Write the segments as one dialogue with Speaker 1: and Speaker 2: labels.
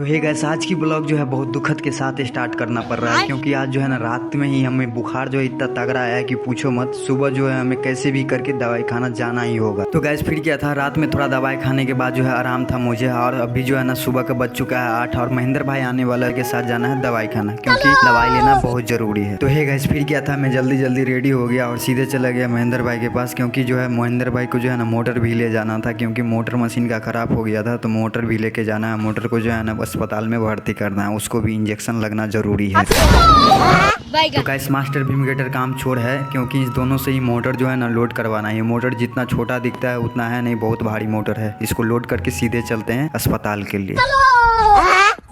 Speaker 1: तो hey guys, आज की ब्लॉग जो है बहुत दुखद के साथ स्टार्ट करना पड़ रहा है, क्योंकि आज जो है ना रात में ही हमें बुखार जो है इतना तगड़ा आया है कि पूछो मत। सुबह जो है हमें कैसे भी करके दवाई खाना जाना ही होगा। तो गाइस फिर क्या था, रात में थोड़ा दवाई खाने के बाद जो है आराम था मुझे, और अभी जो है ना सुबह का बज चुका है 8 और महेंद्र भाई आने वाला के साथ जाना है दवाई खाना, क्योंकि दवाई लेना बहुत जरूरी है। तो हे गाइस फिर क्या था, मैं जल्दी जल्दी रेडी हो गया और सीधे चला गया महेंद्र भाई के पास, क्योंकि जो है महेंद्र भाई को जो है ना मोटर भी ले जाना था, क्योंकि मोटर मशीन का खराब हो गया था। तो मोटर भी लेके जाना है, मोटर को जो है ना अस्पताल में भर्ती करना है, उसको भी इंजेक्शन लगना जरूरी है। तो गाइस मास्टर भीमगेटर काम छोड़ है, क्योंकि इस दोनों से ही मोटर जो है ना लोड करवाना है। मोटर जितना छोटा दिखता है उतना है नहीं, बहुत भारी मोटर है। इसको लोड करके सीधे चलते हैं अस्पताल के लिए।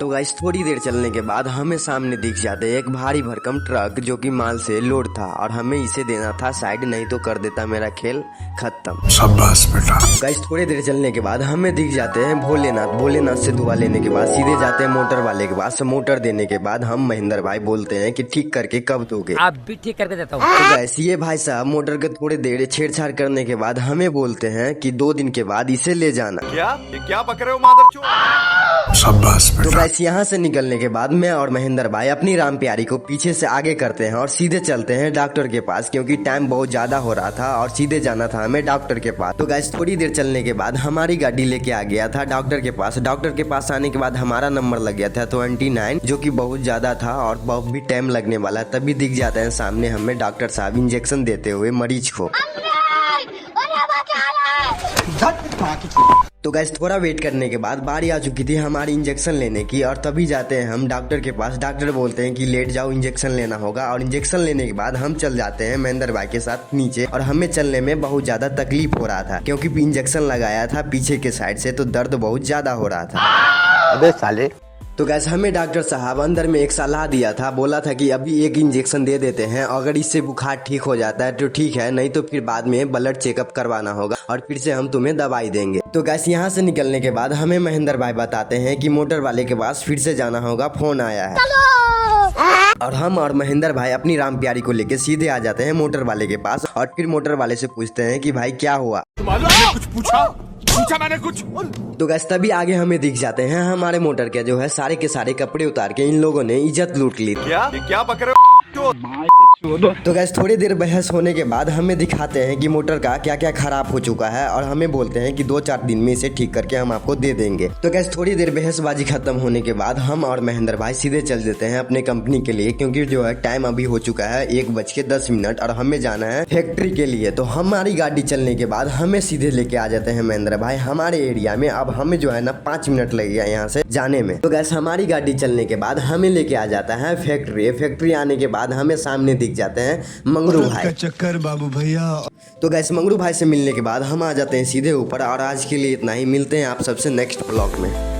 Speaker 2: तो गाइस थोड़ी देर चलने के बाद हमें सामने दिख जाते एक भारी भरकम ट्रक, जो कि माल से लोड था और हमें इसे देना था साइड, नहीं तो कर देता मेरा खेल खत्म।
Speaker 3: शाबाश बेटा।
Speaker 2: गाइस थोड़ी देर चलने के बाद हमें दिख जाते हैं भोलेनाथ। भोलेनाथ से दुआ लेने के बाद सीधे जाते हैं मोटर वाले के पास। मोटर देने के बाद हम महेंद्र भाई बोलते हैं कि ठीक करके कब दोगे?
Speaker 4: आप भी ठीक करके देता हूँ।
Speaker 2: तो गाइस ये भाई साहब मोटर के थोड़ी देर छेड़छाड़ करने के बाद हमें बोलते हैं कि 2 दिन के बाद इसे ले जाना।
Speaker 5: क्या पक रहे हो मादरचोद?
Speaker 3: शाबाश
Speaker 2: तो
Speaker 3: बेटा।
Speaker 2: गाइस यहाँ से निकलने के बाद मैं और महेंद्र भाई अपनी राम प्यारी को पीछे से आगे करते हैं और सीधे चलते हैं डॉक्टर के पास, क्योंकि टाइम बहुत ज्यादा हो रहा था और सीधे जाना था हमें डॉक्टर के पास। तो गाइस थोड़ी देर चलने के बाद हमारी गाड़ी लेके आ गया था डॉक्टर के पास। डॉक्टर के पास आने के बाद हमारा नंबर लग गया था 29, जो कि बहुत ज्यादा था और बहुत भी टाइम लगने वाला। तभी दिख जाते हैं सामने हमें डॉक्टर साहब इंजेक्शन देते हुए मरीज को। तो गाइस थोड़ा वेट करने के बाद बारी आ चुकी थी हमारी इंजेक्शन लेने की, और तभी जाते हैं हम डॉक्टर के पास। डॉक्टर बोलते हैं कि लेट जाओ, इंजेक्शन लेना होगा। और इंजेक्शन लेने के बाद हम चल जाते हैं महेंद्र भाई के साथ नीचे, और हमें चलने में बहुत ज्यादा तकलीफ हो रहा था, क्योंकि इंजेक्शन लगाया था पीछे के साइड से, तो दर्द बहुत ज्यादा हो रहा था।
Speaker 4: अबे साले।
Speaker 2: तो गैस हमें डॉक्टर साहब अंदर में एक सलाह दिया था, बोला था कि अभी एक इंजेक्शन दे देते हैं, अगर इससे बुखार ठीक हो जाता है तो ठीक है, नहीं तो फिर बाद में ब्लड चेकअप करवाना होगा और फिर से हम तुम्हें दवाई देंगे। तो गैस यहाँ से निकलने के बाद हमें महेंद्र भाई बताते हैं कि मोटर वाले के पास फिर से जाना होगा, फोन आया है। और हम और महेंद्र भाई अपनी राम प्यारी को लेके सीधे आ जाते हैं मोटर वाले के पास, और फिर मोटर वाले से पूछते हैं कि भाई क्या हुआ?
Speaker 5: कुछ पूछा मैंने कुछ?
Speaker 2: तो गैस तभी आगे हमें दिख जाते हैं हमारे मोटर के जो है सारे के सारे कपड़े उतार के इन लोगों ने इज्जत लूट ली।
Speaker 5: क्या पक रहे हो?
Speaker 2: तो गैस थोड़ी देर बहस होने के बाद हमें दिखाते हैं कि मोटर का क्या क्या खराब हो चुका है, और हमें बोलते हैं कि 2-4 दिन में इसे ठीक करके हम आपको दे देंगे। तो गैस थोड़ी देर बहसबाजी खत्म होने के बाद हम और महेंद्र भाई सीधे चल देते हैं अपने कंपनी के लिए, क्योंकि जो है टाइम अभी हो चुका है 1:10 और हमें जाना है फैक्ट्री के लिए। तो हमारी गाड़ी चलने के बाद हमें सीधे लेके आ जाते हैं महेंद्र भाई हमारे एरिया में। अब हमें जो है ना 5 मिनट लगेगा यहाँ से जाने में। तो गैस हमारी गाड़ी चलने के बाद हमें लेके आ जाता है फैक्ट्री आने के बाद हमें सामने दिख जाते हैं मंगरू भाई।
Speaker 3: चक्कर बाबू भैया।
Speaker 2: तो गैस मंगरू भाई से मिलने के बाद हम आ जाते हैं सीधे ऊपर, और आज के लिए इतना ही। मिलते हैं आप सबसे नेक्स्ट ब्लॉग में।